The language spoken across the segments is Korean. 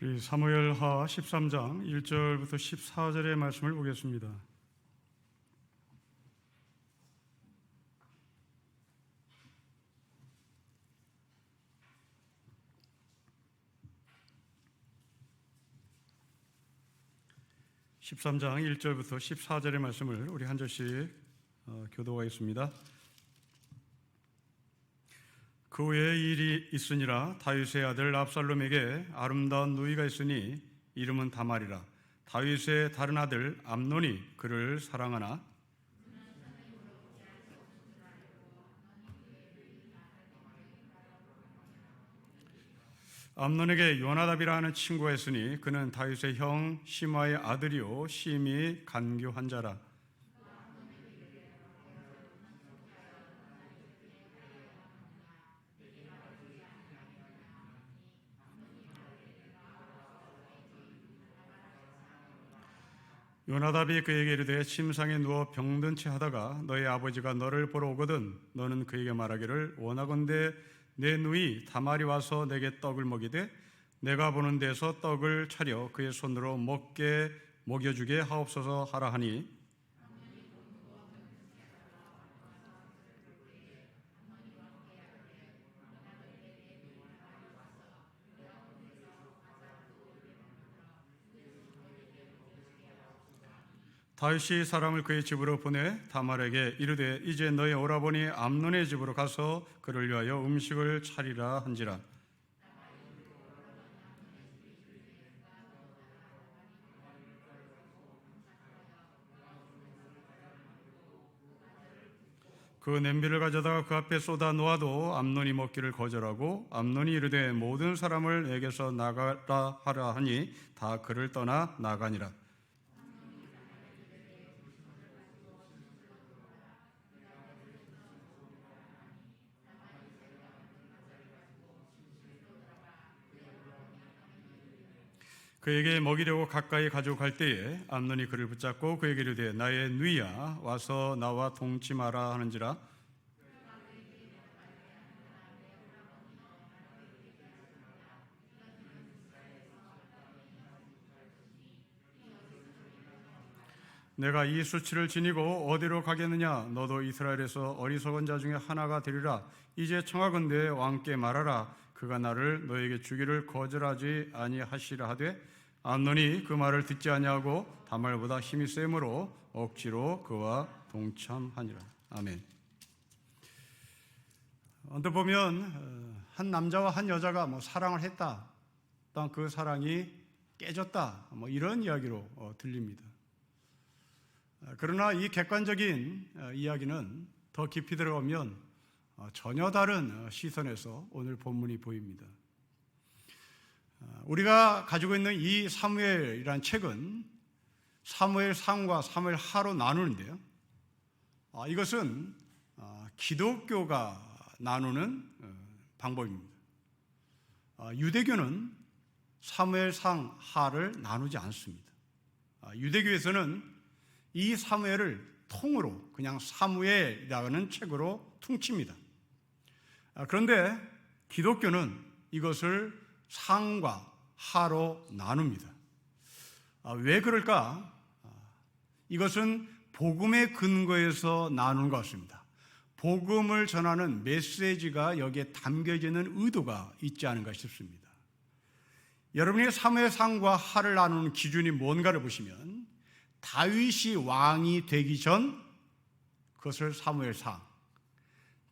우리 사무엘하 13장 1절부터 14절의 말씀을 보겠습니다. (13장) 1절부터 14절의 말씀을 우리 한 절씩 교도하겠습니다. 그 후에 일이 있으니라. 다윗의 아들 압살롬에게 아름다운 누이가 있으니 이름은 다말이라. 다윗의 다른 아들 암논이 그를 사랑하나 암논에게 요나답이라는 친구가 있으니 그는 다윗의 형 시므아의 아들이요 심히 간교한 자라. 요나답이 그에게 이르되 침상에 누워 병든 채 하다가 너의 아버지가 너를 보러 오거든 너는 그에게 말하기를 원하건대 내 누이 다말이 와서 내게 떡을 먹이되 내가 보는 데서 떡을 차려 그의 손으로 먹여주게 하옵소서 하라 하니 다윗이 사람을 그의 집으로 보내 다말에게 이르되 이제 너의 오라버니 암논의 집으로 가서 그를 위하여 음식을 차리라 한지라. 그 냄비를 가져다가 그 앞에 쏟아 놓아도 암논이 먹기를 거절하고 암논이 이르되 모든 사람을 내게서 나가라 하라 하니 다 그를 떠나 나가니라. 그에게 먹이려고 가까이 가지고 갈 때에 암논이 그를 붙잡고 그에게 이르되 나의 누이야 와서 나와 동침하라 하는지라. 내가 이 수치를 지니고 어디로 가겠느냐? 너도 이스라엘에서 어리석은 자 중에 하나가 되리라. 이제 청하건대 왕께 말하라. 그가 나를 너에게 주기를 거절하지 아니하시라 하되 암논이 그 말을 듣지 아니하고 다말보다 힘이 세므로 억지로 그와 동참하니라. 아멘. 언뜻 보면 한 남자와 한 여자가 사랑을 했다, 또 그 사랑이 깨졌다, 이런 이야기로 들립니다. 그러나 이 객관적인 이야기는 더 깊이 들어가면 전혀 다른 시선에서 오늘 본문이 보입니다. 우리가 가지고 있는 이 사무엘이라는 책은 사무엘상과 사무엘하로 나누는데요. 이것은 기독교가 나누는 방법입니다. 유대교는 사무엘상하를 나누지 않습니다. 유대교에서는 이 사무엘을 통으로 그냥 사무엘이라는 책으로 퉁칩니다. 그런데 기독교는 이것을 상과 하로 나눕니다. 왜 그럴까? 이것은 복음의 근거에서 나누는 것 같습니다. 복음을 전하는 메시지가 여기에 담겨지는 의도가 있지 않은가 싶습니다. 여러분이 사무엘상과 하를 나누는 기준이 뭔가를 보시면 다윗이 왕이 되기 전 그것을 사무엘상,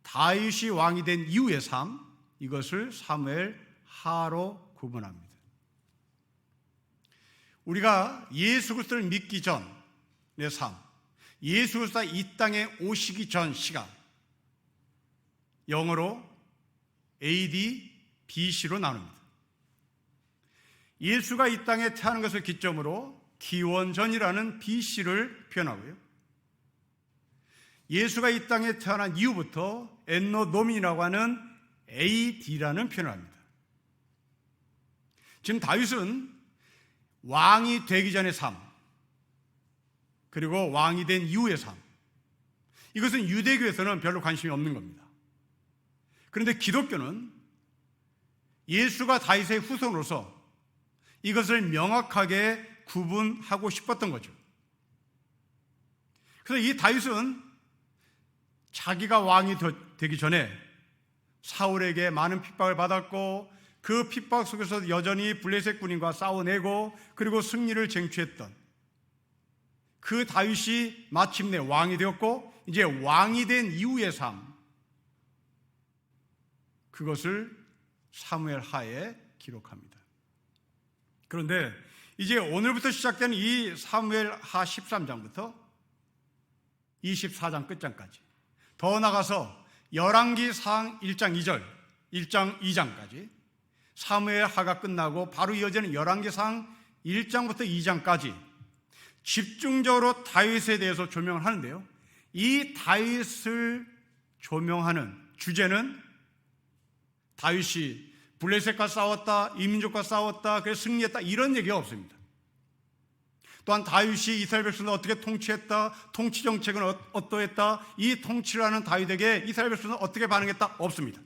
다윗이 왕이 된 이후의 삶, 이것을 사무엘하로 구분합니다. 우리가 예수 그리스도를 믿기 전의 삶, 예수 그리스도가 이 땅에 오시기 전 시간, 영어로 AD, BC로 나눕니다. 예수가 이 땅에 태어난 것을 기점으로 기원전이라는 BC를 표현하고요. 예수가 이 땅에 태어난 이후부터 엔노노미라고 하는 AD라는 표현을 합니다. 지금 다윗은 왕이 되기 전의 삶, 그리고 왕이 된 이후의 삶, 이것은 유대교에서는 별로 관심이 없는 겁니다. 그런데 기독교는 예수가 다윗의 후손으로서 이것을 명확하게 구분하고 싶었던 거죠. 그래서 이 다윗은 자기가 왕이 되기 전에 사울에게 많은 핍박을 받았고 그 핍박 속에서 여전히 블레셋 군인과 싸워내고 그리고 승리를 쟁취했던 그 다윗이 마침내 왕이 되었고 이제 왕이 된 이후의 삶, 그것을 사무엘 하에 기록합니다. 그런데 이제 오늘부터 시작되는 이 사무엘 하 13장부터 24장 끝장까지, 더 나가서 열왕기상 1장 2절, 1장 2장까지 사무엘 하가 끝나고 바로 이어지는 열왕기상 1장부터 2장까지 집중적으로 다윗에 대해서 조명을 하는데요, 이 다윗을 조명하는 주제는 다윗이 블레셋과 싸웠다, 이민족과 싸웠다, 그래서 승리했다, 이런 얘기가 없습니다. 또한 다윗이 이스라엘 백성을 어떻게 통치했다, 통치 정책은 어떠했다, 이 통치를 하는 다윗에게 이스라엘 백성은 어떻게 반응했다, 없습니다.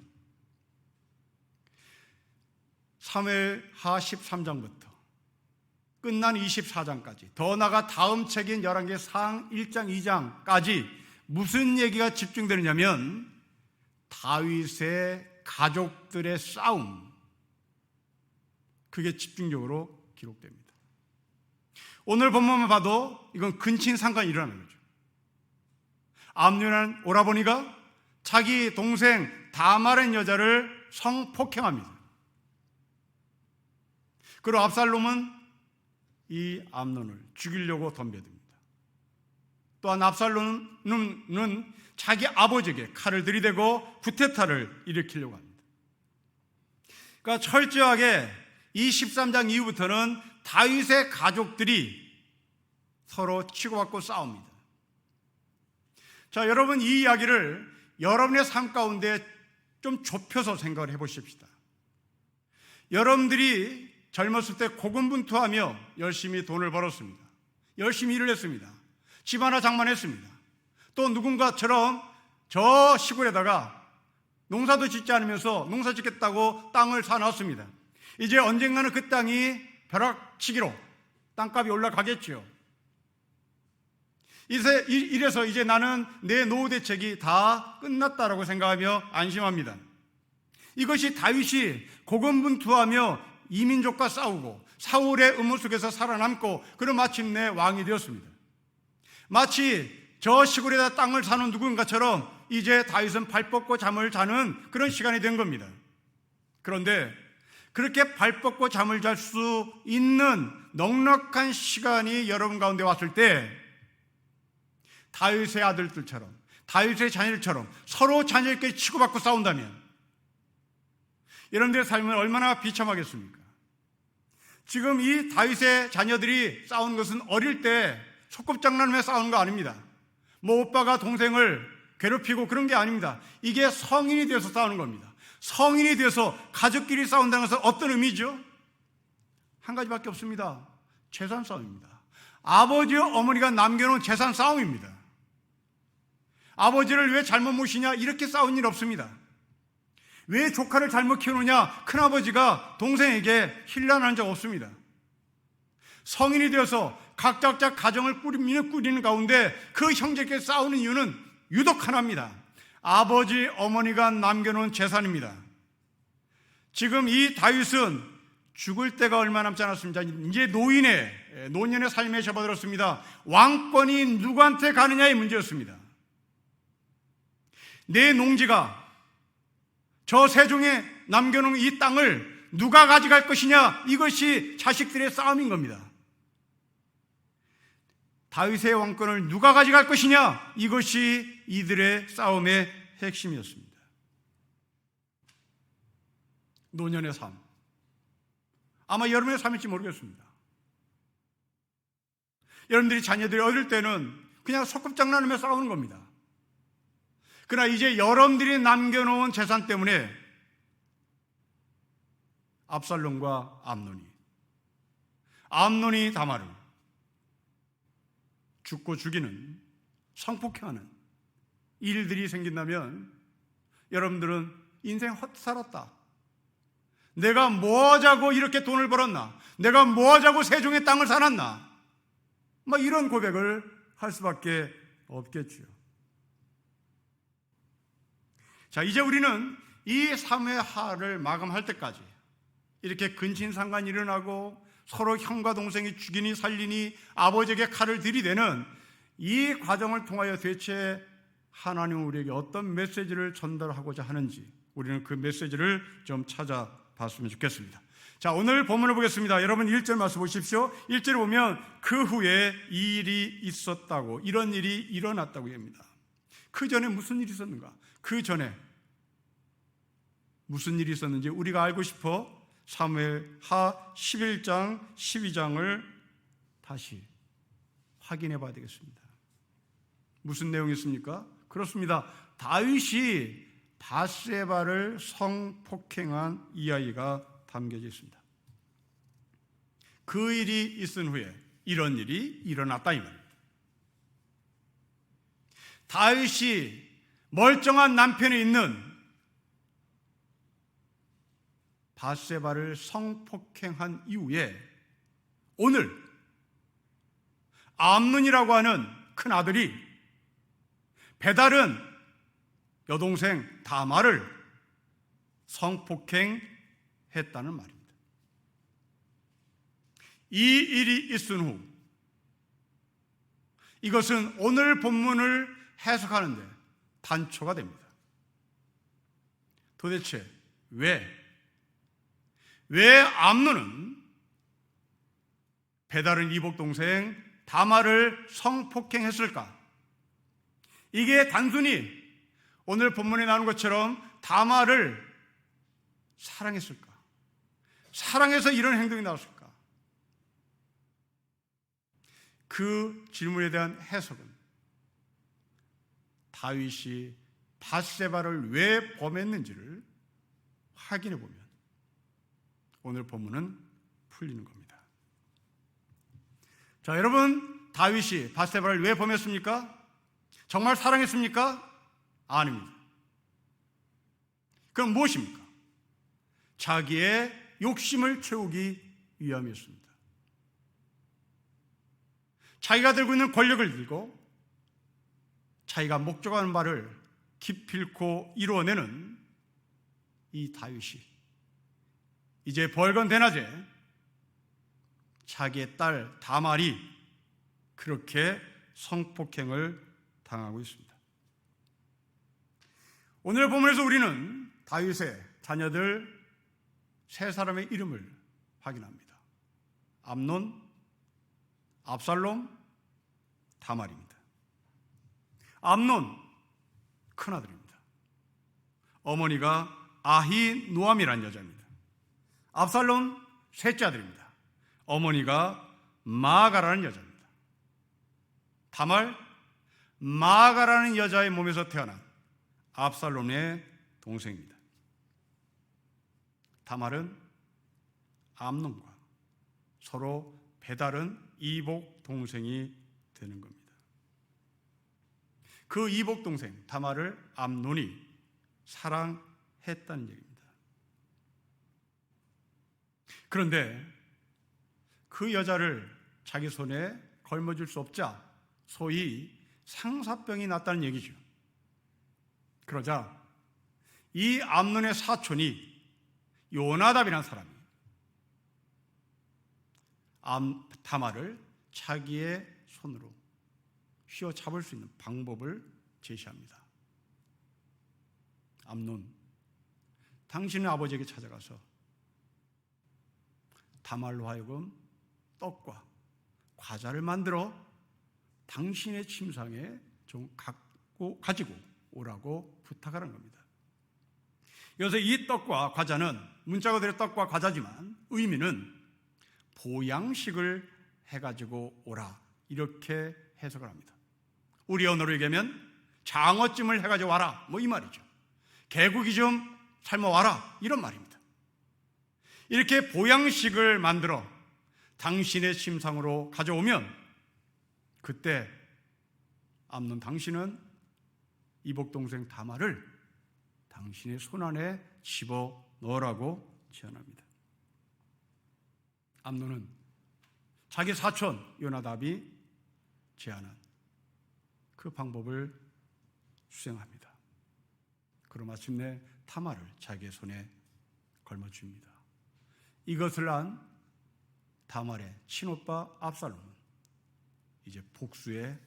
사무엘하 13장부터 끝난 24장까지, 더 나아가 다음 책인 열왕기상 1장 2장까지 무슨 얘기가 집중되느냐면 다윗의 가족들의 싸움, 그게 집중적으로 기록됩니다. 오늘 본문만 봐도 이건 근친상간이 일어나는 거죠. 암논이라는 오라버니가 자기 동생 다말의 여자를 성폭행합니다. 그리고 압살롬은 이 암논을 죽이려고 덤벼듭니다. 또한 압살롬은 자기 아버지에게 칼을 들이대고 쿠데타를 일으키려고 합니다. 그러니까 철저하게 이 13장 이후부터는 다윗의 가족들이 서로 치고받고 싸웁니다. 자, 여러분, 이 이야기를 여러분의 삶 가운데 좀 좁혀서 생각을 해보십시다. 여러분들이 젊었을 때 고군분투하며 열심히 돈을 벌었습니다. 열심히 일을 했습니다. 집 하나 장만했습니다. 또 누군가처럼 저 시골에다가 농사도 짓지 않으면서 농사 짓겠다고 땅을 사놨습니다. 이제 언젠가는 그 땅이 벼락치기로 땅값이 올라가겠죠. 이래서 이제 나는 내 노후 대책이 다 끝났다라고 생각하며 안심합니다. 이것이 다윗이 고군분투하며 이민족과 싸우고 사울의 음모 속에서 살아남고 그런 마침내 왕이 되었습니다. 마치 저 시골에다 땅을 사는 누군가처럼 이제 다윗은 발 뻗고 잠을 자는 그런 시간이 된 겁니다. 그런데 그렇게 발 뻗고 잠을 잘 수 있는 넉넉한 시간이 여러분 가운데 왔을 때 다윗의 아들들처럼, 다윗의 자녀들처럼 서로 자녀들끼리 치고받고 싸운다면 여러분들의 삶은 얼마나 비참하겠습니까? 지금 이 다윗의 자녀들이 싸우는 것은 어릴 때 소꿉장난하며 싸우는 거 아닙니다. 뭐 오빠가 동생을 괴롭히고 그런 게 아닙니다. 이게 성인이 돼서 싸우는 겁니다. 성인이 돼서 가족끼리 싸운다는 것은 어떤 의미죠? 한 가지밖에 없습니다. 재산 싸움입니다. 아버지와 어머니가 남겨놓은 재산 싸움입니다. 아버지를 왜 잘못 모시냐, 이렇게 싸운 일 없습니다. 왜 조카를 잘못 키우느냐, 큰아버지가 동생에게 힐난한 적 없습니다. 성인이 되어서 각자 가정을 꾸리는 가운데 그 형제끼리 싸우는 이유는 유독 하나입니다. 아버지, 어머니가 남겨놓은 재산입니다. 지금 이 다윗은 죽을 때가 얼마 남지 않았습니다. 이제 노년의 삶에 접어들었습니다. 왕권이 누구한테 가느냐의 문제였습니다. 내 농지가 저 세종에 남겨놓은 이 땅을 누가 가져갈 것이냐, 이것이 자식들의 싸움인 겁니다. 다윗의 왕권을 누가 가져갈 것이냐, 이것이 이들의 싸움의 핵심이었습니다. 노년의 삶, 아마 여러분의 삶일지 모르겠습니다. 여러분들이 자녀들이 어릴 때는 그냥 소꿉장난하며 싸우는 겁니다. 그러나 이제 여러분들이 남겨놓은 재산 때문에 압살롬과 암논이 다말을 죽고 죽이는, 성폭행하는 일들이 생긴다면 여러분들은 인생 헛 살았다, 내가 뭐 하자고 이렇게 돈을 벌었나, 내가 뭐 하자고 세종의 땅을 사놨나? 이런 고백을 할 수밖에 없겠죠. 자, 이제 우리는 이 사무엘하를 마감할 때까지 이렇게 근친상간이 일어나고 서로 형과 동생이 죽이니 살리니 아버지에게 칼을 들이대는 이 과정을 통하여 대체 하나님은 우리에게 어떤 메시지를 전달하고자 하는지 우리는 그 메시지를 좀 찾아봤으면 좋겠습니다. 자, 오늘 본문을 보겠습니다. 여러분 1절 말씀 보십시오. 1절에 보면 그 후에 이 일이 있었다고, 이런 일이 일어났다고 합니다. 그 전에 무슨 일이 있었는가? 그 전에 무슨 일이 있었는지 우리가 알고 싶어 사무엘하 11장, 12장을 다시 확인해 봐야 되겠습니다. 무슨 내용이 있습니까? 그렇습니다. 다윗이 밧세바를 성폭행한 이야기가 담겨져 있습니다. 그 일이 있은 후에 이런 일이 일어났다 이 말입니다. 다윗이 멀쩡한 남편이 있는 밧세바를 성폭행한 이후에 오늘 암논이라고 하는 큰 아들이 배달은 여동생 다말을 성폭행했다는 말입니다. 이 일이 있은 후 이것은 오늘 본문을 해석하는데 단초가 됩니다. 도대체 왜 암논은 배다른 이복 동생 다말을 성폭행했을까? 이게 단순히 오늘 본문에 나오는 것처럼 다말을 사랑했을까? 사랑해서 이런 행동이 나왔을까? 그 질문에 대한 해석은 다윗이 밧세바를 왜 범했는지를 확인해 보면 오늘 본문은 풀리는 겁니다. 자, 여러분, 다윗이 밧세바를 왜 범했습니까? 정말 사랑했습니까? 아닙니다. 그럼 무엇입니까? 자기의 욕심을 채우기 위함이었습니다. 자기가 들고 있는 권력을 들고 자기가 목적하는 바를 기필코 이루어내는 이 다윗이 이제 벌건 대낮에 자기의 딸 다말이 그렇게 성폭행을 당하고 있습니다. 오늘 본문에서 우리는 다윗의 자녀들 세 사람의 이름을 확인합니다. 암논, 압살롬, 다말입니다. 암논 큰아들입니다. 어머니가 아히노암이라는 여자입니다. 압살롬 셋째 아들입니다. 어머니가 마아가라는 여자입니다. 다말 마아가라는 여자의 몸에서 태어난 압살롬의 동생입니다. 다말은 암논과 서로 배다른 이복 동생이 되는 겁니다. 그 이복 동생 다말을 암논이 사랑했다는 얘기입니다. 그런데 그 여자를 자기 손에 걸머줄 수 없자 소위 상사병이 났다는 얘기죠. 그러자 이 암논의 사촌이 요나답이라는 사람이 다말을 자기의 손으로 휘어잡을 수 있는 방법을 제시합니다. 암논, 당신의 아버지에게 찾아가서 다말로 하여금 떡과 과자를 만들어 당신의 침상에 좀 가지고 오라고 부탁하는 겁니다. 여기서 이 떡과 과자는 문자 그대로 떡과 과자지만 의미는 보양식을 해가지고 오라 이렇게 해석을 합니다. 우리 언어로 얘기하면 장어찜을 해가지고 와라 이 말이죠. 개고기 좀 삶아와라 이런 말입니다. 이렇게 보양식을 만들어 당신의 침상으로 가져오면 그때 암논 당신은 이복 동생 다말을 당신의 손안에 집어 넣으라고 제안합니다. 암논은 자기 사촌 요나답이 제안한 그 방법을 수행합니다. 그리고 마침내 타마를 자기의 손에 걸머줍니다. 이것을 안 다말의 친오빠 압살롬은 이제 복수의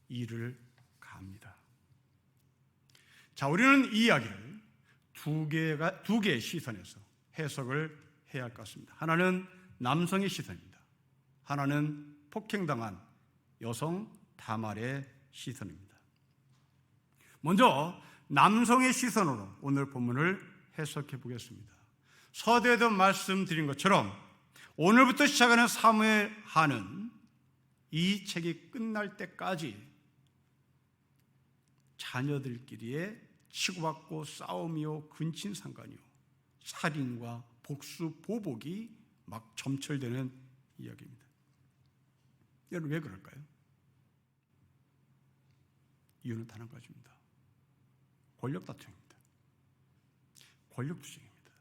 일을 가합니다. 자, 우리는 이 이야기를 두 개의 시선에서 해석을 해야 할 것 같습니다. 하나는 남성의 시선입니다. 하나는 폭행당한 여성 다말의 시선입니다. 먼저 남성의 시선으로 오늘 본문을 해석해 보겠습니다. 서두에도 말씀드린 것처럼 오늘부터 시작하는 사무엘 하는 이 책이 끝날 때까지 자녀들끼리의 치고받고 싸움이요 근친상간이요 살인과 복수 보복이 막 점철되는 이야기입니다. 여러분 왜 그럴까요? 이유는 단 한 가지입니다. 권력 다툼입니다. 권력 투쟁입니다.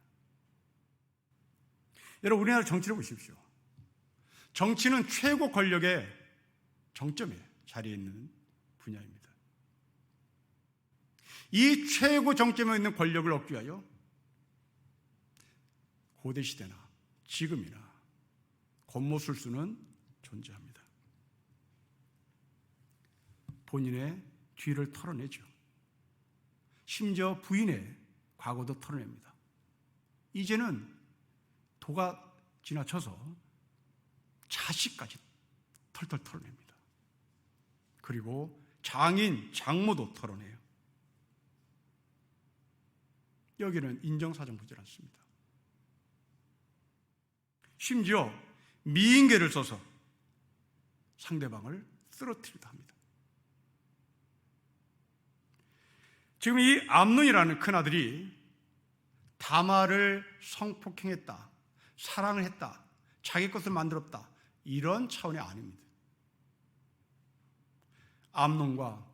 여러분 우리나라 정치를 보십시오. 정치는 최고 권력의 정점에 자리에 있는 분야입니다. 이 최고 정점에 있는 권력을 얻기 위하여 고대 시대나 지금이나 겉모술수는 존재합니다. 본인의 뒤를 털어내죠. 심지어 부인의 과거도 털어냅니다. 이제는 도가 지나쳐서 자식까지 털털 털어냅니다. 그리고 장인, 장모도 털어내요. 여기는 인정사정 보지 않습니다. 심지어 미인계를 써서 상대방을 쓰러뜨리기도 합니다. 지금 이 암논이라는 큰아들이 다말을 성폭행했다, 사랑을 했다, 자기 것을 만들었다, 이런 차원이 아닙니다. 암논과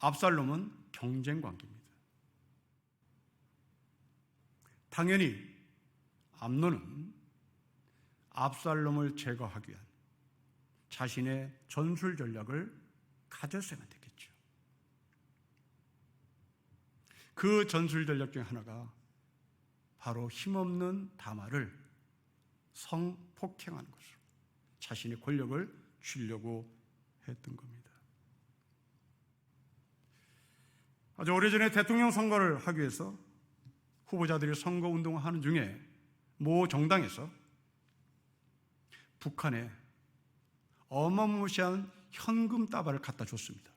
압살롬은 경쟁 관계입니다. 당연히 암논은 압살롬을 제거하기 위한 자신의 전술 전략을 가졌어야만 됐겠죠. 그 전술 전략 중 하나가 바로 힘없는 다말을 성폭행하는 것으로 자신의 권력을 쥐려고 했던 겁니다. 아주 오래전에 대통령 선거를 하기 위해서 후보자들이 선거 운동을 하는 중에 모 정당에서 북한에 어마무시한 현금 다발을 갖다 줬습니다.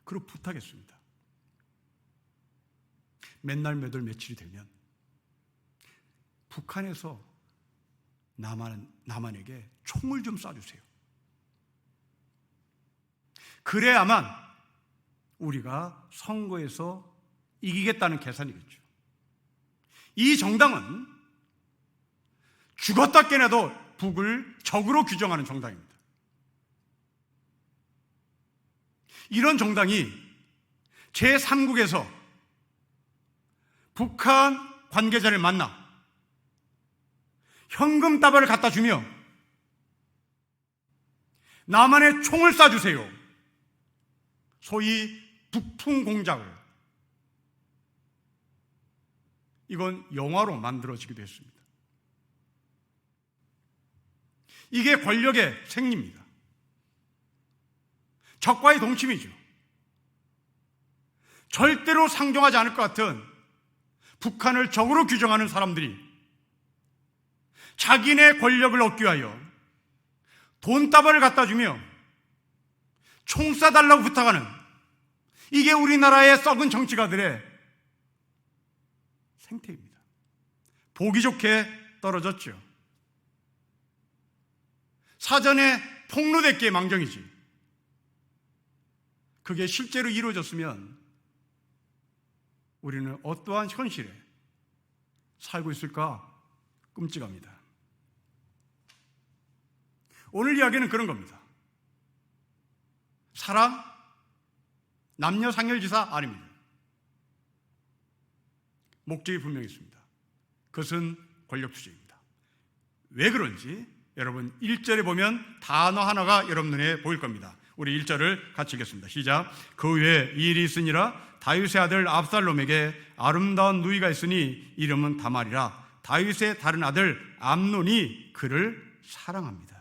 그리고 부탁했습니다. 맨날 몇 월 며칠이 되면 북한에서 남한에게 총을 좀 쏴주세요. 그래야만 우리가 선거에서 이기겠다는 계산이겠죠. 이 정당은 죽었다 깨나도 북을 적으로 규정하는 정당입니다. 이런 정당이 제3국에서 북한 관계자를 만나 현금 다발을 갖다 주며 남한에 총을 쏴주세요. 소위 북풍 공작을, 이건 영화로 만들어지기도 했습니다. 이게 권력의 생리입니다. 적과의 동침이죠. 절대로 상종하지 않을 것 같은 북한을 적으로 규정하는 사람들이 자기네 권력을 얻기 위하여 돈다발을 갖다 주며 총 쏴달라고 부탁하는, 이게 우리나라의 썩은 정치가들의 생태입니다. 보기 좋게 떨어졌죠. 사전에 폭로됐기에 망정이지, 그게 실제로 이루어졌으면 우리는 어떠한 현실에 살고 있을까 끔찍합니다. 오늘 이야기는 그런 겁니다. 사랑, 남녀 상열지사 아닙니다. 목적이 분명히 있습니다. 그것은 권력 투쟁입니다. 왜 그런지 여러분 1절에 보면 단어 하나가 여러분 눈에 보일 겁니다. 우리 1절을 같이 읽겠습니다. 시작. 그 외에 이 일이 있으니라. 다윗의 아들 압살롬에게 아름다운 누이가 있으니 이름은 다말이라. 다윗의 다른 아들 암논이 그를 사랑합니다.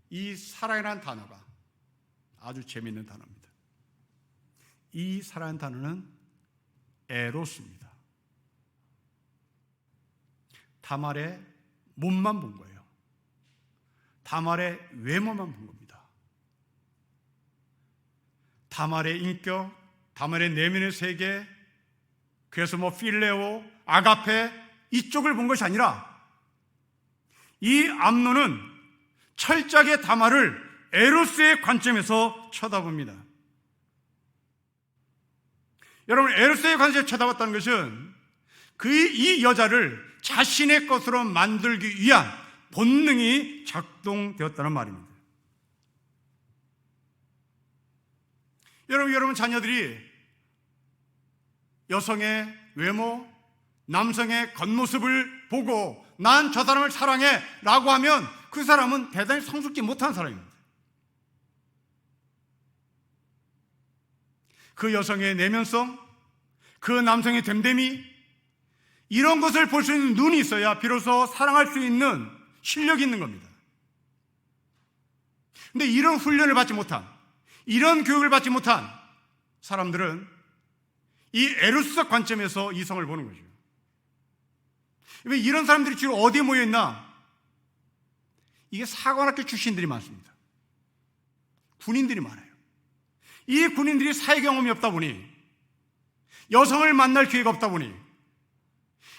이 사랑이라는 단어가 아주 재미있는 단어입니다. 이 사랑이라는 단어는 에로스입니다. 다말의 몸만 본 거예요. 다말의 외모만 본 겁니다. 다말의 인격, 다말의 내면의 세계, 그래서 필레오, 아가페 이쪽을 본 것이 아니라 이 암논은 철저하게 다말을 에로스의 관점에서 쳐다봅니다. 여러분, 에로스의 관점에서 쳐다봤다는 것은 이 여자를 자신의 것으로 만들기 위한 본능이 작동되었다는 말입니다. 여러분 자녀들이 여성의 외모, 남성의 겉모습을 보고 난 저 사람을 사랑해 라고 하면 그 사람은 대단히 성숙지 못한 사람입니다. 그 여성의 내면성, 그 남성의 됨됨이, 이런 것을 볼 수 있는 눈이 있어야 비로소 사랑할 수 있는 실력이 있는 겁니다. 근데 이런 훈련을 받지 못한, 이런 교육을 받지 못한 사람들은 이 에로스적 관점에서 이성을 보는 거죠. 왜 이런 사람들이 주로 어디에 모여있나? 이게 사관학교 출신들이 많습니다. 군인들이 많아요. 이 군인들이 사회 경험이 없다 보니, 여성을 만날 기회가 없다 보니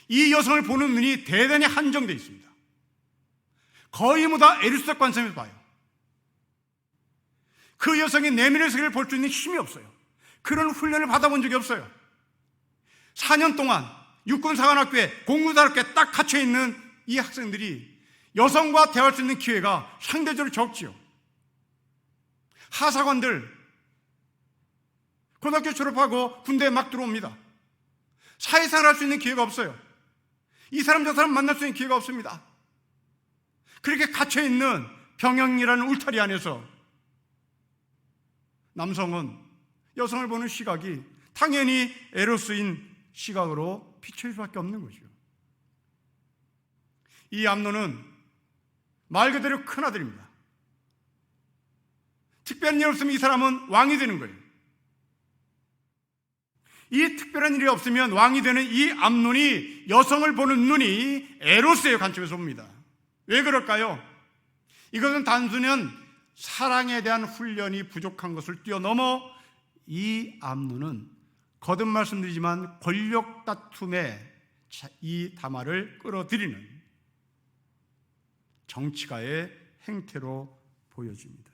이 여성을 보는 눈이 대단히 한정되어 있습니다. 거의 다 에로스적 관점에서 봐요. 그 여성의 내면의 세계를 볼 수 있는 힘이 없어요. 그런 훈련을 받아본 적이 없어요. 4년 동안 육군사관학교에 공군사관학교에 딱 갇혀있는 이 학생들이 여성과 대화할 수 있는 기회가 상대적으로 적지요. 하사관들 고등학교 졸업하고 군대에 막 들어옵니다. 사회생활 할 수 있는 기회가 없어요. 이 사람 저 사람 만날 수 있는 기회가 없습니다. 그렇게 갇혀있는 병영이라는 울타리 안에서 남성은 여성을 보는 시각이 당연히 에로스인 시각으로 비춰질 수밖에 없는 거죠. 이 암논은 말 그대로 큰아들입니다. 특별한 일 없으면 이 사람은 왕이 되는 거예요. 이 특별한 일이 없으면 왕이 되는 이 암논이 여성을 보는 눈이 에로스의 관점에서 봅니다. 왜 그럴까요? 이것은 단순한 사랑에 대한 훈련이 부족한 것을 뛰어넘어 이 암논은 거듭 말씀드리지만 권력 다툼에 이 다말을 끌어들이는 정치가의 행태로 보여집니다.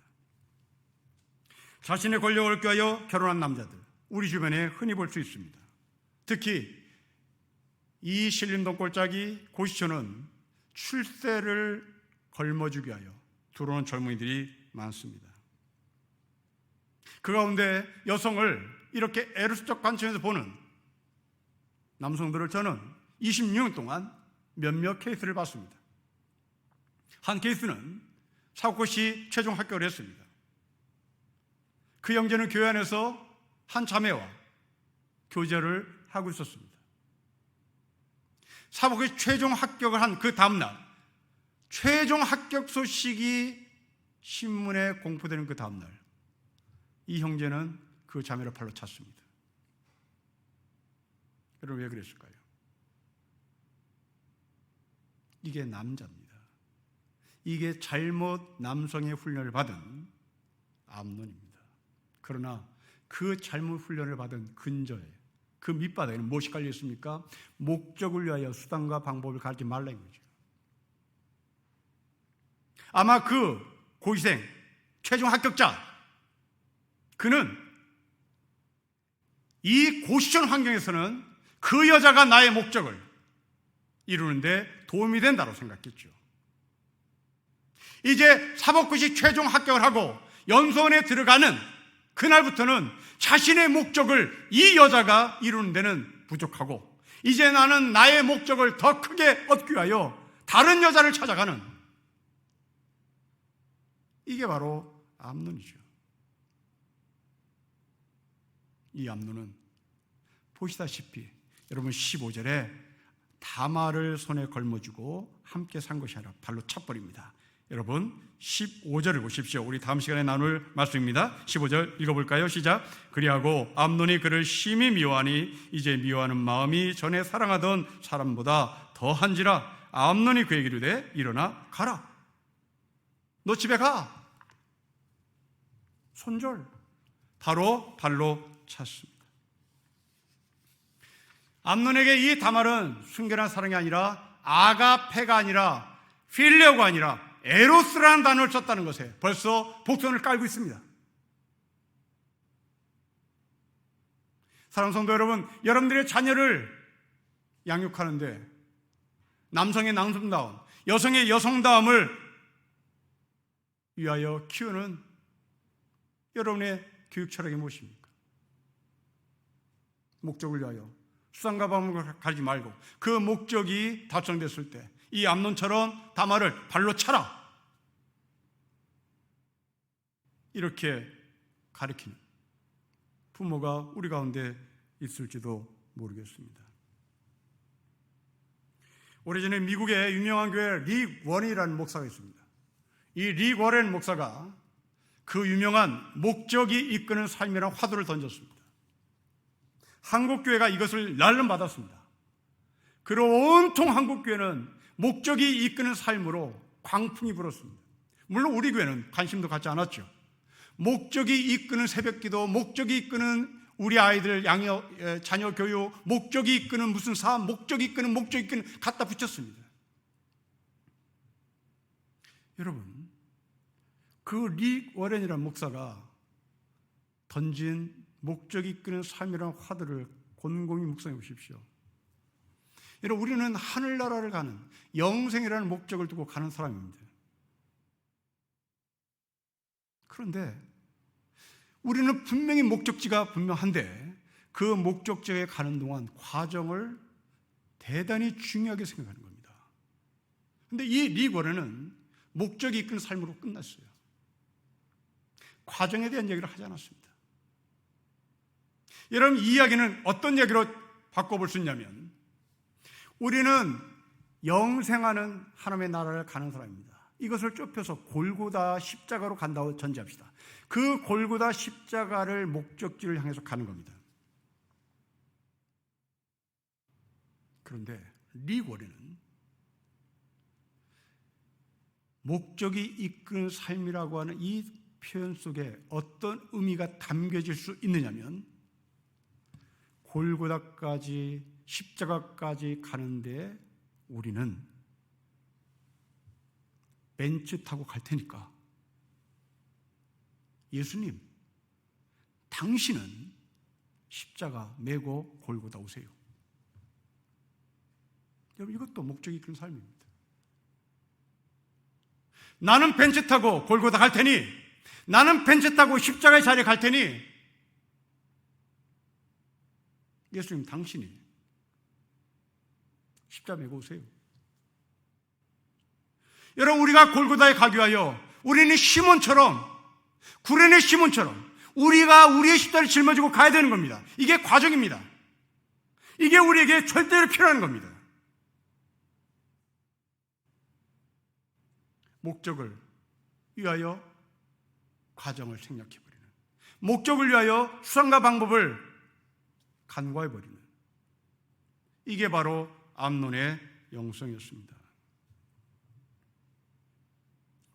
자신의 권력을 꾀하여 결혼한 남자들, 우리 주변에 흔히 볼 수 있습니다. 특히 이 신림동 꼴짜기 고시촌은 출세를 걸머주기 위하여 들어오는 젊은이들이 많습니다. 그 가운데 여성을 이렇게 에로스적 관점에서 보는 남성들을 저는 26년 동안 몇몇 케이스를 봤습니다. 한 케이스는 사고시 최종 합격을 했습니다. 그 형제는 교회 안에서 한 자매와 교제를 하고 있었습니다. 사복의 최종 합격을 한 그 다음날, 최종 합격 소식이 신문에 공포되는 그 다음날, 이 형제는 그 자매를 발로 찼습니다. 여러분, 왜 그랬을까요? 이게 남자입니다. 이게 잘못 남성의 훈련을 받은 암논입니다. 그러나 그 잘못 훈련을 받은 근저에, 그 밑바닥에는 무엇이 깔려 있습니까? 목적을 위하여 수단과 방법을 가리지 말라는 거죠. 아마 그 고시생, 최종 합격자, 그는 이 고시촌 환경에서는 그 여자가 나의 목적을 이루는데 도움이 된다고 생각했죠. 이제 사법고시 최종 합격을 하고 연수원에 들어가는 그날부터는 자신의 목적을 이 여자가 이루는 데는 부족하고, 이제 나는 나의 목적을 더 크게 얻기 위하여 다른 여자를 찾아가는, 이게 바로 암논이죠. 이 암논은 보시다시피 여러분 15절에 다말을 손에 걸머쥐고 함께 산 것이 아니라 발로 차버립니다. 여러분 15절을 보십시오. 우리 다음 시간에 나눌 말씀입니다. 15절 읽어볼까요? 시작. 그리하고 암논이 그를 심히 미워하니 이제 미워하는 마음이 전에 사랑하던 사람보다 더한지라. 암논이 그에게 이르되 일어나 가라. 너 집에 가. 손절. 바로 발로 찼습니다. 암논에게 이 다말은 순결한 사랑이 아니라 아가페가 아니라 필레오가 아니라 에로스라는 단어를 썼다는 것에 벌써 복선을 깔고 있습니다. 사랑하는 성도 여러분, 여러분들의 자녀를 양육하는데 남성의 남성다움, 여성의 여성다움을 위하여 키우는 여러분의 교육 철학이 무엇입니까? 목적을 위하여 수상과 방법을 가리지 말고 그 목적이 달성됐을 때 이 암논처럼 다말을 발로 차라, 이렇게 가르치는 부모가 우리 가운데 있을지도 모르겠습니다. 오래전에 미국의 유명한 교회 릭 워렌이라는 목사가 있습니다. 이 릭 워렌 목사가 그 유명한 목적이 이끄는 삶이라는 화두를 던졌습니다. 한국교회가 이것을 날름받았습니다. 그리고 온통 한국교회는 목적이 이끄는 삶으로 광풍이 불었습니다. 물론 우리 교회는 관심도 갖지 않았죠. 목적이 이끄는 새벽기도, 목적이 이끄는 우리 아이들 양육, 자녀 교육, 목적이 이끄는 무슨 사업, 목적이 이끄는 갖다 붙였습니다. 여러분, 그 릭 워렌이라는 목사가 던진 목적이 이끄는 삶이라는 화두를 곤공히 묵상해 보십시오. 여러분, 우리는 하늘나라를 가는 영생이라는 목적을 두고 가는 사람입니다. 그런데 우리는 분명히 목적지가 분명한데 그 목적지에 가는 동안 과정을 대단히 중요하게 생각하는 겁니다. 그런데 이 릭 워렌은 목적이 이끄는 삶으로 끝났어요. 과정에 대한 얘기를 하지 않았습니다. 여러분, 이 이야기는 어떤 얘기로 바꿔볼 수 있냐면, 우리는 영생하는 하나님의 나라를 가는 사람입니다. 이것을 좁혀서 골고다 십자가로 간다고 전제합시다. 그 골고다 십자가를 목적지를 향해서 가는 겁니다. 그런데 릭 워렌은 목적이 이끄는 삶이라고 하는 이 표현 속에 어떤 의미가 담겨질 수 있느냐면, 골고다까지 십자가까지 가는데 우리는 벤츠 타고 갈 테니까 예수님, 당신은 십자가 메고 골고다 오세요. 여러분, 이것도 목적이 이끄는 삶입니다. 나는 벤츠 타고 골고다 갈 테니, 나는 벤츠 타고 십자가의 자리에 갈 테니 예수님, 당신이 십자가 메고 오세요. 여러분, 우리가 골고다에 가기 위하여 우리는 시몬처럼, 구레네 시몬처럼 우리가 우리의 십자가를 짊어지고 가야 되는 겁니다. 이게 과정입니다. 이게 우리에게 절대로 필요한 겁니다. 목적을 위하여 과정을 생략해버리는, 목적을 위하여 수단과 방법을 간과해버리는, 이게 바로 암논의 영성이었습니다.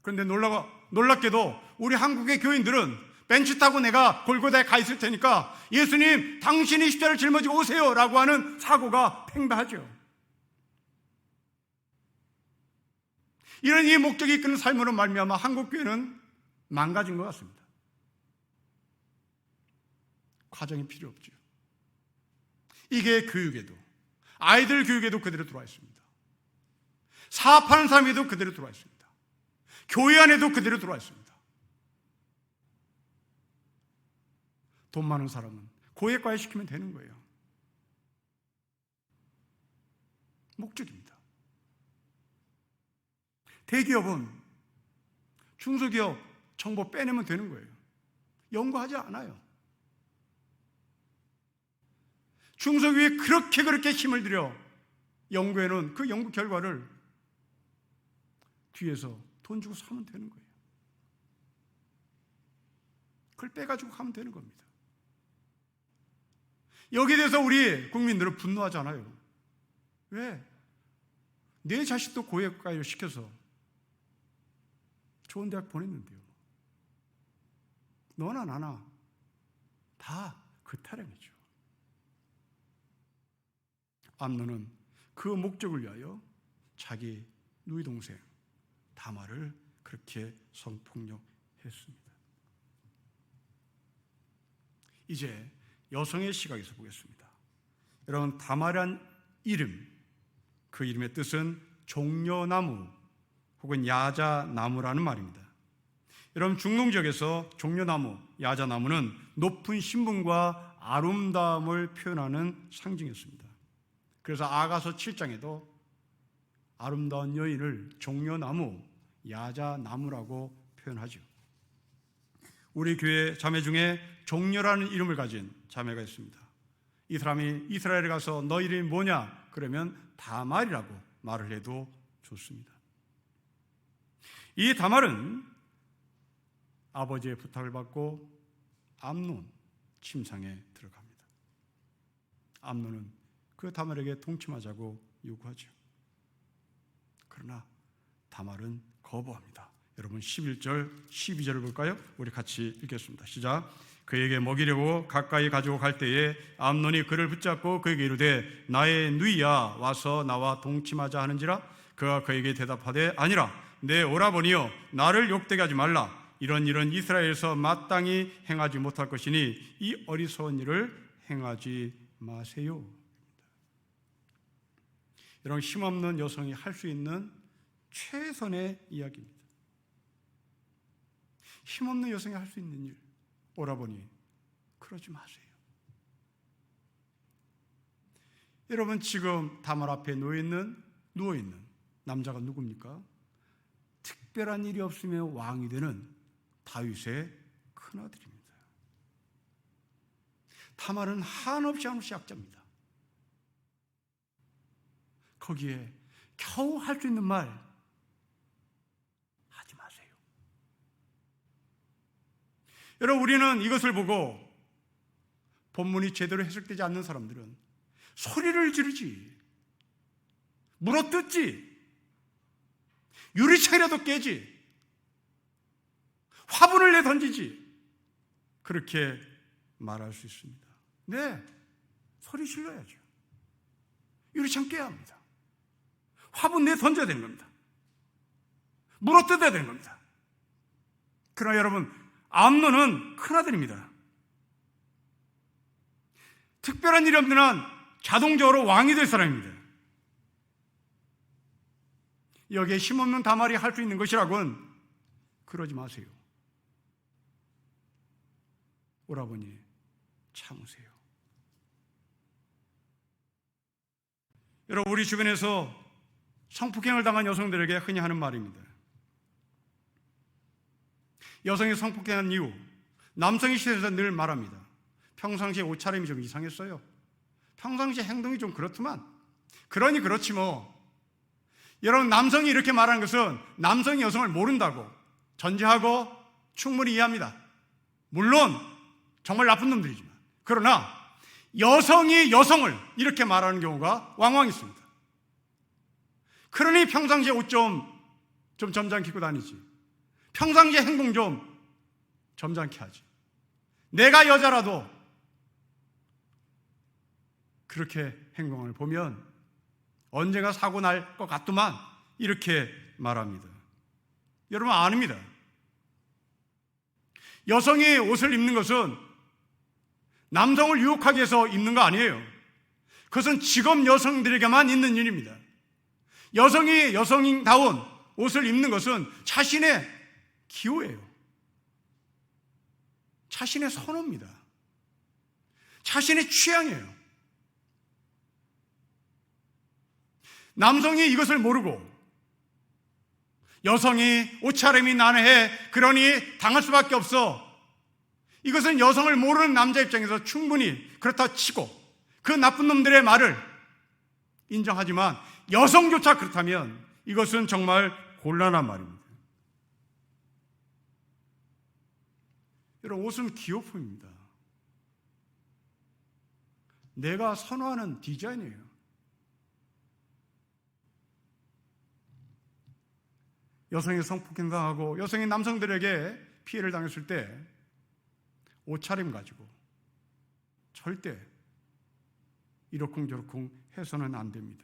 그런데 놀랍게도 우리 한국의 교인들은 벤츠 타고 내가 골고다에 가 있을 테니까 예수님, 당신이 십자가를 짊어지고 오세요 라고 하는 사고가 팽배하죠. 이런 이 목적이 이끄는 삶으로 말미암아 한국교회는 망가진 것 같습니다. 과정이 필요 없죠. 이게 교육에도, 아이들 교육에도 그대로 들어와 있습니다. 사업하는 사람에도 그대로 들어와 있습니다. 교회 안에도 그대로 들어와 있습니다. 돈 많은 사람은 고액과외 시키면 되는 거예요. 목적입니다. 대기업은 중소기업 정보 빼내면 되는 거예요. 연구하지 않아요. 중소기업이 그렇게 힘을 들여 연구에는 그 연구 결과를 뒤에서 돈 주고 사면 되는 거예요. 그걸 빼가지고 가면 되는 겁니다. 여기에 대해서 우리 국민들은 분노하잖아요. 왜? 내 자식도 고액가를 시켜서 좋은 대학 보냈는데요. 너나 나나 다 그 타령이죠. 암논은 그 목적을 위하여 자기 누이 동생 다말을 그렇게 성폭력했습니다. 이제 여성의 시각에서 보겠습니다. 여러분, 다말이란 이름, 그 이름의 뜻은 종려나무 혹은 야자나무라는 말입니다. 여러분, 중동 지역에서 종려나무, 야자나무는 높은 신분과 아름다움을 표현하는 상징이었습니다. 그래서 아가서 7장에도 아름다운 여인을 종려나무, 야자나무라고 표현하죠. 우리 교회 자매 중에 종려라는 이름을 가진 자매가 있습니다. 이 사람이 이스라엘에 가서 너 이름이 뭐냐? 그러면 다말이라고 말을 해도 좋습니다. 이 다말은 아버지의 부탁을 받고 암논 침상에 들어갑니다. 암논은 그 다말에게 동침하자고 요구하죠. 그러나 다말은 거부합니다. 여러분, 11절, 12절을 볼까요? 우리 같이 읽겠습니다. 시작. 그에게 먹이려고 가까이 가지고 갈 때에 암논이 그를 붙잡고 그에게 이르되 나의 누이야, 와서 나와 동침하자 하는지라. 그가 그에게 대답하되 아니라, 내 오라버니여, 나를 욕되게 하지 말라. 이런 일은 이스라엘에서 마땅히 행하지 못할 것이니 이 어리석은 일을 행하지 마세요. 이런 힘없는 여성이 할 수 있는 최선의 이야기입니다. 힘없는 여성이 할 수 있는 일, 오라버니, 그러지 마세요. 여러분, 지금 다말 앞에 누워있는 남자가 누굽니까? 특별한 일이 없으면 왕이 되는 다윗의 큰아들입니다. 다말은 한없이 약자입니다. 거기에 겨우 할 수 있는 말 하지 마세요. 여러분, 우리는 이것을 보고 본문이 제대로 해석되지 않는 사람들은 소리를 지르지, 물어뜯지, 유리창이라도 깨지, 화분을 내던지지, 그렇게 말할 수 있습니다. 네, 소리 질러야죠. 유리창 깨야 합니다. 화분 내던져야 되는 겁니다. 물어뜯어야 되는 겁니다. 그러나 여러분, 암논은 큰아들입니다. 특별한 일이 없는 한 자동적으로 왕이 될 사람입니다. 여기에 힘없는 다말이 할 수 있는 것이라고는 그러지 마세요. 오라버니, 참으세요. 여러분, 우리 주변에서 성폭행을 당한 여성들에게 흔히 하는 말입니다. 여성이 성폭행한 이유, 남성이 시대에서 늘 말합니다. 평상시에 옷차림이 좀 이상했어요. 평상시에 행동이 좀 그렇더만. 그러니 그렇지 뭐. 여러분, 남성이 이렇게 말하는 것은 남성이 여성을 모른다고 전제하고 충분히 이해합니다. 물론 정말 나쁜 놈들이지만. 그러나 여성이 여성을 이렇게 말하는 경우가 왕왕 있습니다. 그러니 평상시에 옷 좀 점잖게 입고 다니지. 평상시에 행동 좀 점잖게 하지. 내가 여자라도 그렇게 행동을 보면 언젠가 사고 날 것 같더만, 이렇게 말합니다. 여러분, 아닙니다. 여성이 옷을 입는 것은 남성을 유혹하기 위해서 입는 거 아니에요. 그것은 직업 여성들에게만 있는 일입니다. 여성이 여성다운 옷을 입는 것은 자신의 기호예요. 자신의 선호입니다. 자신의 취향이에요. 남성이 이것을 모르고 여성이 옷차림이 난해해, 그러니 당할 수밖에 없어. 이것은 여성을 모르는 남자 입장에서 충분히 그렇다 치고 그 나쁜 놈들의 말을 인정하지만 여성조차 그렇다면 이것은 정말 곤란한 말입니다. 여러분, 옷은 기호품입니다. 내가 선호하는 디자인이에요. 여성이 성폭행당하고 여성이 남성들에게 피해를 당했을 때 옷차림 가지고 절대 이러쿵저러쿵 해서는 안 됩니다.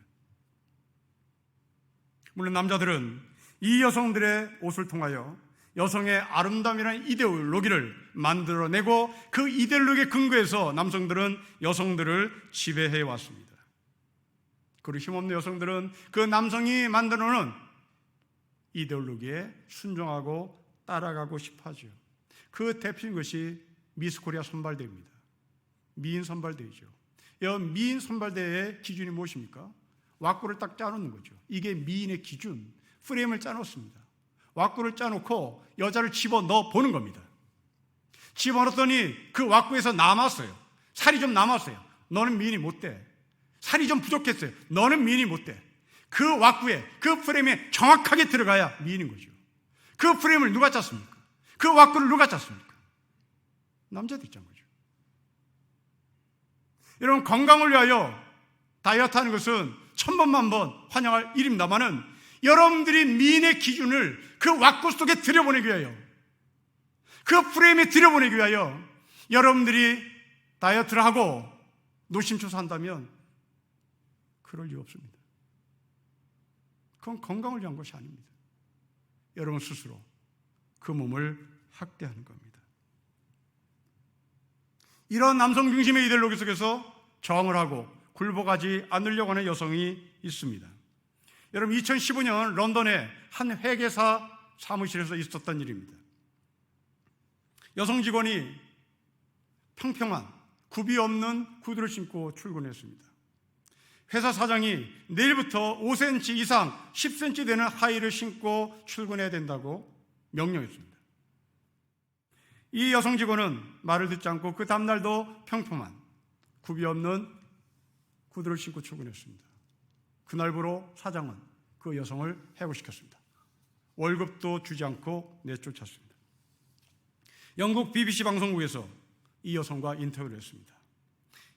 물론 남자들은 이 여성들의 옷을 통하여 여성의 아름다움이라는 이데올로기를 만들어내고 그 이데올로기에 근거해서 남성들은 여성들을 지배해 왔습니다. 그리고 힘없는 여성들은 그 남성이 만들어놓은 이데올로기에 순종하고 따라가고 싶어하죠. 그 대표인 것이 미스 코리아 선발대회입니다. 미인 선발대회죠. 이 미인 선발대회의 기준이 무엇입니까? 왁구를 딱 짜놓는 거죠. 이게 미인의 기준, 프레임을 짜놓습니다. 왁구를 짜놓고 여자를 집어넣어 보는 겁니다. 집어넣었더니 그 왁구에서 남았어요. 살이 좀 남았어요. 너는 미인이 못 돼. 살이 좀 부족했어요. 너는 미인이 못 돼. 그 왁구에, 그 프레임에 정확하게 들어가야 미인인 거죠. 그 프레임을 누가 짰습니까? 그 왁구를 누가 짰습니까? 남자들이 짠 거죠. 여러분, 건강을 위하여 다이어트 하는 것은 천번만번 환영할 일입니다만은 여러분들이 미인의 기준을 그 왁구 속에 들여보내기 위하여, 그 프레임에 들여보내기 위하여 여러분들이 다이어트를 하고 노심초사한다면 그럴 이유 없습니다. 그건 건강을 위한 것이 아닙니다. 여러분 스스로 그 몸을 학대하는 겁니다. 이런 남성 중심의 이데올로기 속에서 저항을 하고 굴복하지 않으려고 하는 여성이 있습니다. 여러분, 2015년 런던의 한 회계사 사무실에서 있었던 일입니다. 여성 직원이 평평한 굽이 없는 구두를 신고 출근했습니다. 회사 사장이 내일부터 5cm 이상 10cm 되는 하이를 신고 출근해야 된다고 명령했습니다. 이 여성 직원은 말을 듣지 않고 그 다음날도 평평한 굽이 없는 구두를 신고 출근했습니다. 그날부로 사장은 그 여성을 해고시켰습니다. 월급도 주지 않고 내쫓았습니다. 영국 BBC 방송국에서 이 여성과 인터뷰를 했습니다.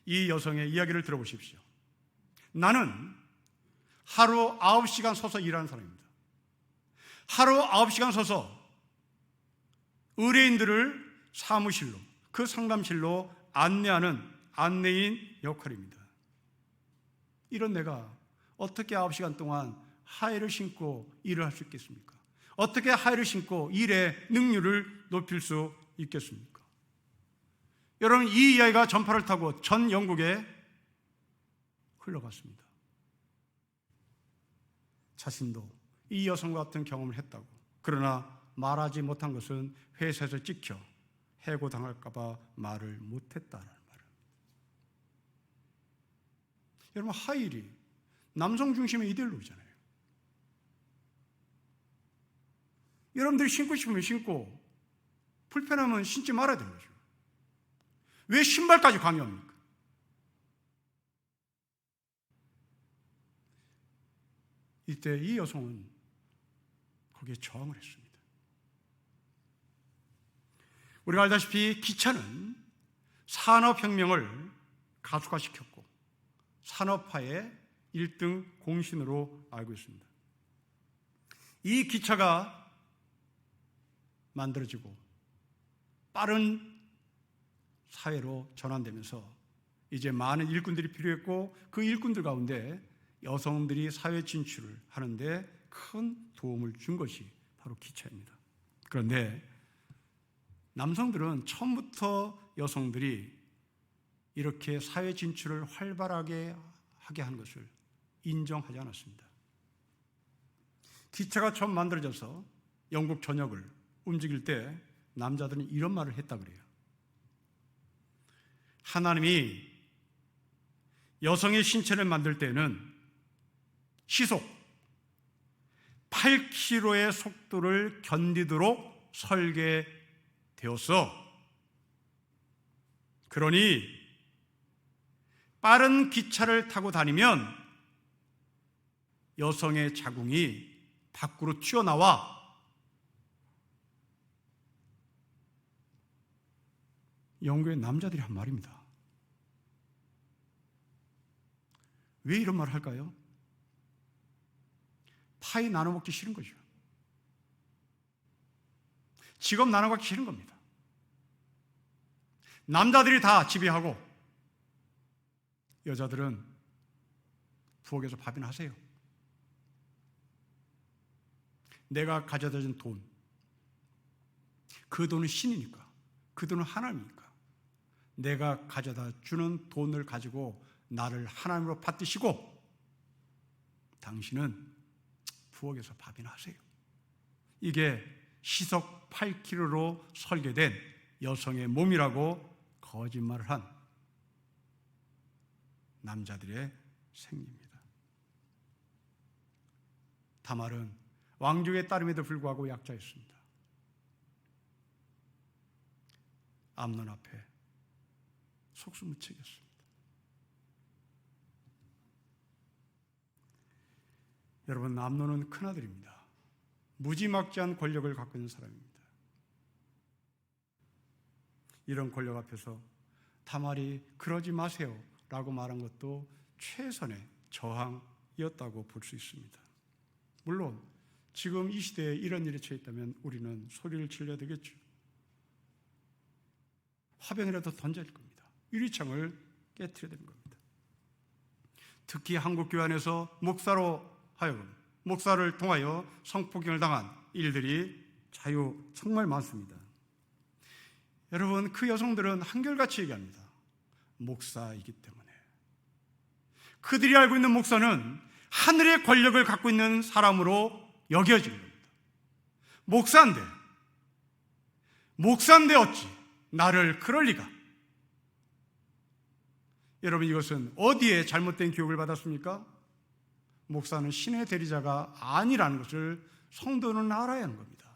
이 여성의 이야기를 들어보십시오. 나는 하루 9시간 서서 일하는 사람입니다. 하루 9시간 서서 의뢰인들을 사무실로, 그 상담실로 안내하는 안내인 역할입니다. 이런 내가 어떻게 9시간 동안 하이를 신고 일을 할 수 있겠습니까? 어떻게 하이를 신고 일의 능률을 높일 수 있겠습니까? 여러분, 이 이야기가 전파를 타고 전 영국에 흘러갔습니다. 자신도 이 여성과 같은 경험을 했다고, 그러나 말하지 못한 것은 회사에서 찍혀 해고당할까 봐 말을 못했다는 말을. 여러분, 하이힐이 남성 중심의 이데올로기잖아요. 여러분들이 신고 싶으면 신고, 불편하면 신지 말아야 되는 거죠. 왜 신발까지 강요합니까? 이때 이 여성은 거기에 저항을 했습니다. 우리가 알다시피 기차는 산업혁명을 가속화시켰고 산업화의 1등 공신으로 알고 있습니다. 이 기차가 만들어지고 빠른 사회로 전환되면서 이제 많은 일꾼들이 필요했고 그 일꾼들 가운데 여성들이 사회 진출을 하는데 큰 도움을 준 것이 바로 기차입니다. 그런데 남성들은 처음부터 여성들이 이렇게 사회 진출을 활발하게 하게 하는 것을 인정하지 않았습니다. 기차가 처음 만들어져서 영국 전역을 움직일 때 남자들은 이런 말을 했다 그래요. 하나님이 여성의 신체를 만들 때는 시속 8km의 속도를 견디도록 설계되었어. 그러니 빠른 기차를 타고 다니면 여성의 자궁이 밖으로 튀어나와 영국의 남자들이 한 말입니다. 왜 이런 말을 할까요? 파이 나눠 먹기 싫은 거죠. 직업 나눠 갖기 싫은 겁니다. 남자들이 다 지배하고 여자들은 부엌에서 밥이나 하세요. 내가 가져다 준 돈, 그 돈은 신이니까, 그 돈은 하나님이니까 내가 가져다 주는 돈을 가지고 나를 하나님으로 받드시고 당신은 부엌에서 밥이나 하세요. 이게 시속 8km로 설계된 여성의 몸이라고 거짓말을 한 남자들의 생리입니다. 다말은 왕족의 딸임에도 불구하고 약자였습니다. 암논 앞에 속수무책이었습니다. 여러분, 암논은 큰아들입니다. 무지막지한 권력을 갖고 있는 사람입니다. 이런 권력 앞에서 다말이 그러지 마세요 라고 말한 것도 최선의 저항이었다고 볼 수 있습니다. 물론 지금 이 시대에 이런 일에 처해 있다면 우리는 소리를 질러야 되겠죠. 화병이라도 던져야 될 겁니다. 유리창을 깨트려야 되는 겁니다. 특히 한국 교회 안에서 목사를 통하여 성폭행을 당한 일들이 정말 많습니다. 여러분, 그 여성들은 한결같이 얘기합니다. 목사이기 때문에. 그들이 알고 있는 목사는 하늘의 권력을 갖고 있는 사람으로 여겨지는 겁니다. 목사인데 어찌 나를 그럴 리가. 여러분, 이것은 어디에 잘못된 교육을 받았습니까? 목사는 신의 대리자가 아니라는 것을 성도는 알아야 하는 겁니다.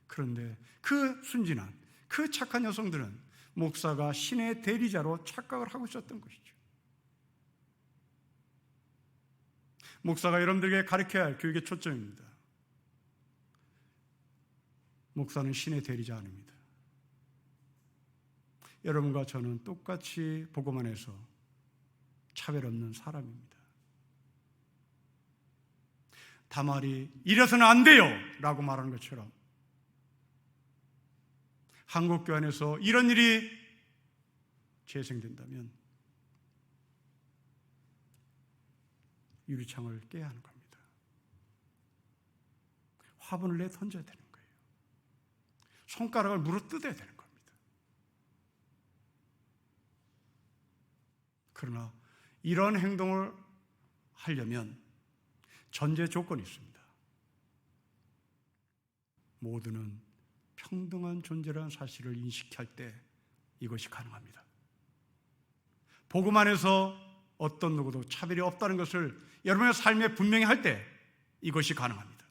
그런데 그 순진한, 그 착한 여성들은 목사가 신의 대리자로 착각을 하고 있었던 것이죠. 목사가 여러분들에게 가르쳐야 할 교육의 초점입니다. 목사는 신의 대리자 아닙니다. 여러분과 저는 똑같이 복음 안에서 차별 없는 사람입니다. 다말이 이래서는 안 돼요 라고 말하는 것처럼 한국교회 안에서 이런 일이 재생된다면 유리창을 깨야 하는 겁니다. 화분을 내 던져야 되는 거예요. 손가락을 물어뜯어야 되는 겁니다. 그러나 이런 행동을 하려면 전제 조건이 있습니다. 모두는 평등한 존재라는 사실을 인식할 때 이것이 가능합니다. 복음 안에서 어떤 누구도 차별이 없다는 것을 여러분의 삶에 분명히 할 때 이것이 가능합니다.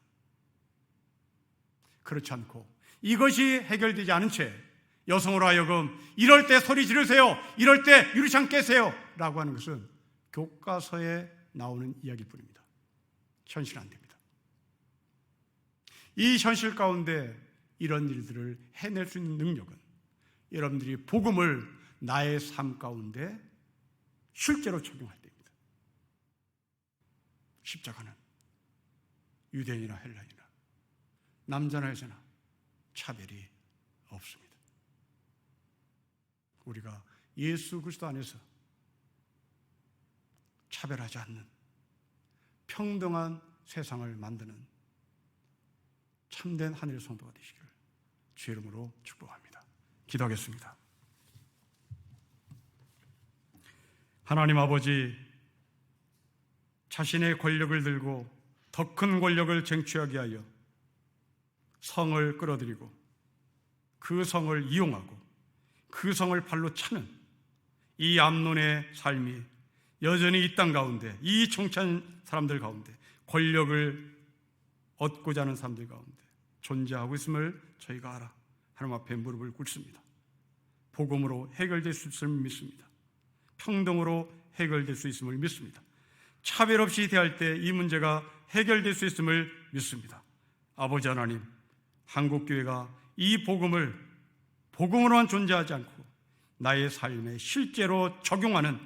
그렇지 않고 이것이 해결되지 않은 채 여성으로 하여금 이럴 때 소리 지르세요, 이럴 때 유리창 깨세요 라고 하는 것은 교과서에 나오는 이야기일 뿐입니다. 현실은 안 됩니다. 이 현실 가운데 이런 일들을 해낼 수 있는 능력은 여러분들이 복음을 나의 삶 가운데 실제로 적용할 때입니다. 십자가는 유대인이나 헬라인이나 남자나 여자나 차별이 없습니다. 우리가 예수 그리스도 안에서 차별하지 않는 평등한 세상을 만드는 참된 하늘의 성도가 되시기를 주의 이름으로 축복합니다. 기도하겠습니다. 하나님 아버지, 자신의 권력을 들고 더 큰 권력을 쟁취하게 하여 성을 끌어들이고 그 성을 이용하고 그 성을 발로 차는 이 암논의 삶이 여전히 이 땅 가운데, 이 정치한 사람들 가운데, 권력을 얻고자 하는 사람들 가운데 존재하고 있음을 저희가 알아 하나님 앞에 무릎을 꿇습니다. 복음으로 해결될 수 있음을 믿습니다. 평등으로 해결될 수 있음을 믿습니다. 차별 없이 대할 때 이 문제가 해결될 수 있음을 믿습니다. 아버지 하나님, 한국교회가 이 복음으로만 존재하지 않고 나의 삶에 실제로 적용하는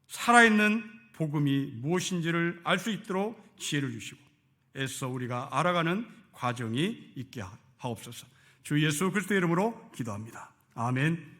살아있는 복음이 무엇인지를 알 수 있도록 지혜를 주시고 애써 우리가 알아가는 과정이 있게 하옵소서. 주 예수 그리스도의 이름으로 기도합니다. 아멘.